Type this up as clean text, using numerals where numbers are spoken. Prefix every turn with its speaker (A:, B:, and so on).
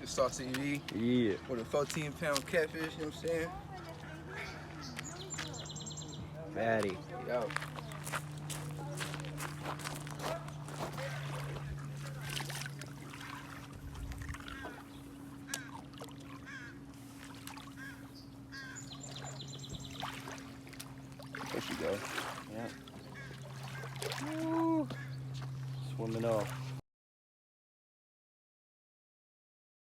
A: It's Saucy V.
B: Yeah.
A: With a 14-pound catfish, you know what I'm saying?
B: Fatty.
A: Yo. There she go.
B: Yeah. Woo. Swimming off.